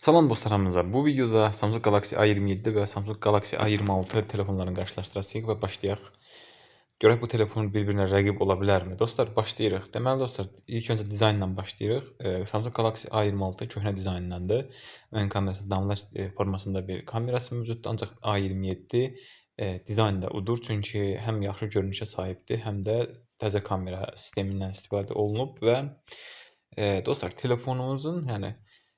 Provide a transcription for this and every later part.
Salam dostlarımıza. Bu videoda Samsung Galaxy A27 və Samsung Galaxy A26 telefonlarını qarşılaşdıracağıq və başlayaq. Görək bu telefon bir-birinə rəqib ola bilərmi? Dostlar, başlayırıq. Deməli dostlar, ilk öncə dizaynla başlayırıq. Samsung Galaxy A26 köhnə dizaynındandır. Ön kamerası damla formasında bir kamerası mövcuddur. Ancaq A27 dizaynda udur. Çünki həm yaxşı görünüşə sahibdir, həm də təzə kamera sistemindən istifadə olunub və dostlar, telefonumuzun, yəni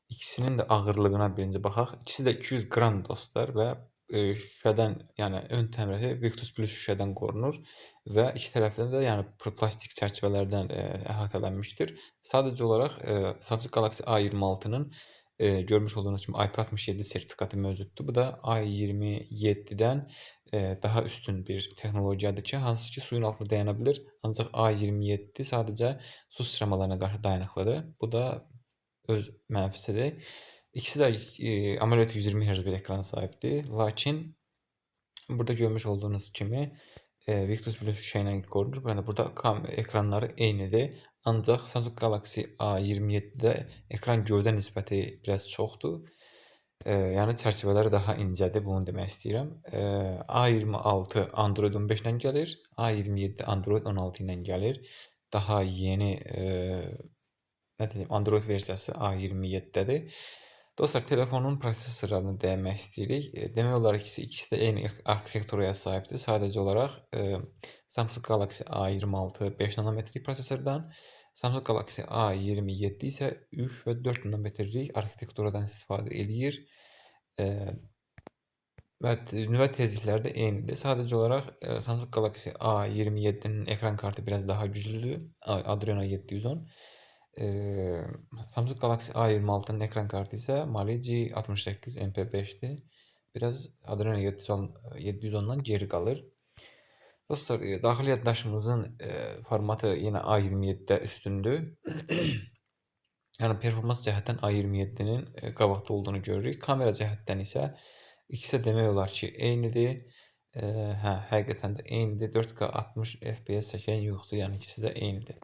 İkisinin də ağırlığına birinci baxaq. İkisi də 200 qram dostlar və şüşədən, yəni ön təmiri Victus Plus şüşədən qorunur və iki tərəfdən də yəni plastik çərçivələrdən əhatələnmişdir. Sadəcə olaraq Samsung Galaxy A26-nın görmüş olduğunuz kimi IP67 sertifikatı mövcuddur. Bu da A27-dən daha üstün bir texnologiyadır ki, hansı ki suyun altında dayana bilir. Ancaq A27 sadəcə su sıçramalarına qarşı dayanıqlıdır. Bu da öz mənfisidir. İkisi də AMOLED 120 Hz bir ekrana sahibdir. Lakin burada görmüş olduğunuz kimi Victus Plus şüşə ilə qorunur. Yəni burada ekranları eynidir. Ancaq Samsung Galaxy A27-də ekran gövdə nisbəti biraz çoxdur. Yəni çərçivələri daha incədir, bunu demək istəyirəm. A26 Android 15 ilə gəlir, A27 Android 16 ilə gəlir. Daha yeni nə deyim, Android versiyası A27-dədir. Dostlar, telefonun prosesorlarını dəyinmək istəyirik. Demək olar ki, ikisi də eyni arxitekturaya sahibdir. Sadəcə olaraq Samsung Galaxy A26 5 nanometrlik prosesordan, Samsung Galaxy A27 isə 3 və 4 nanometrlik arxitekturadan istifadə eləyir. Və nüvə tezlikləri də eynidir. Sadəcə olaraq Samsung Galaxy A27-nin ekran kartı biraz daha güclüdür. Adreno 710. Samsung Galaxy A26'nın ekran kartı isə Mali-G 68 MP5'dir. Biraz Adreno 710'dan geri qalır. Dostlar, daxili yaddaşımızın formatı yenə A27'də üstündür. Yəni performans cəhətdən A27-nin qabaqda olduğunu görürük. Kamera cəhətdən isə ikisi demək olar ki, eynidir. Həqiqətən də eynidir. 4K 60 FPS çəkən yoxdur. Yəni ikisi də eynidir.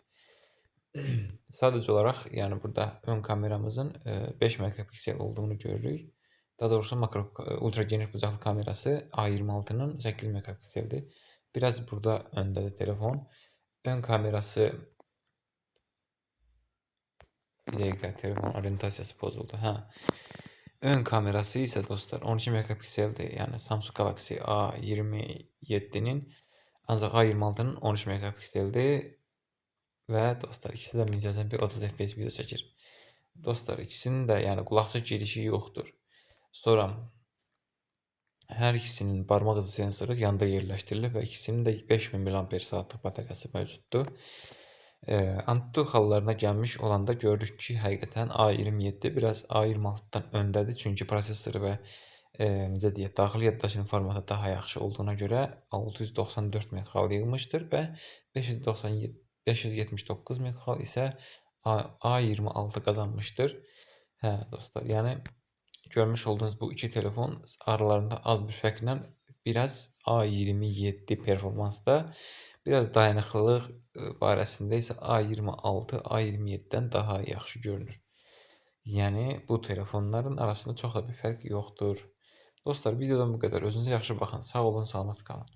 Sadəcə olaraq, yəni burada ön kameramızın 5 megapiksel olduğunu görürük. Daha doğrusu ultra geniş bucaqlı kamerası A26'nın 8 megapikseldir. Biraz burada öndədir telefon. Ön kamerası bir dəqiqə, telefon orientasiyası pozuldu. Ön kamerası isə dostlar 12 megapikseldir. Yəni Samsung Galaxy A27-nin, ancaq A26'nın 13 megapikseldir. Və dostlar, ikisi də 1080p 30 fps video çəkir. Dostlar, ikisinin də yəni qulaqçı girişi yoxdur. Sonra hər ikisinin barmaq izi sensoru yanda yerləşdirilir və ikisinin də 5000 mAh bataryası mövcuddur. Antutu hallarına gəlmiş olanda görürük ki, həqiqətən A27 biraz A26'dan öndədir. Çünki prosesoru və necə deyək, daxili yaddaşın formatı daha yaxşı olduğuna görə 694 MHz yığmışdır və 579 MHz isə A26 qazanmışdır. Dostlar, yəni görmüş olduğunuz bu iki telefon aralarında az bir fərqlə biraz A27 performansda, biraz dayanıqlılıq barəsində isə A26 A27-dən daha yaxşı görünür. Yəni bu telefonların arasında çox da bir fərq yoxdur. Dostlar, videodan bu qədər. Özünüzə yaxşı baxın. Sağ olun, salamat qalın.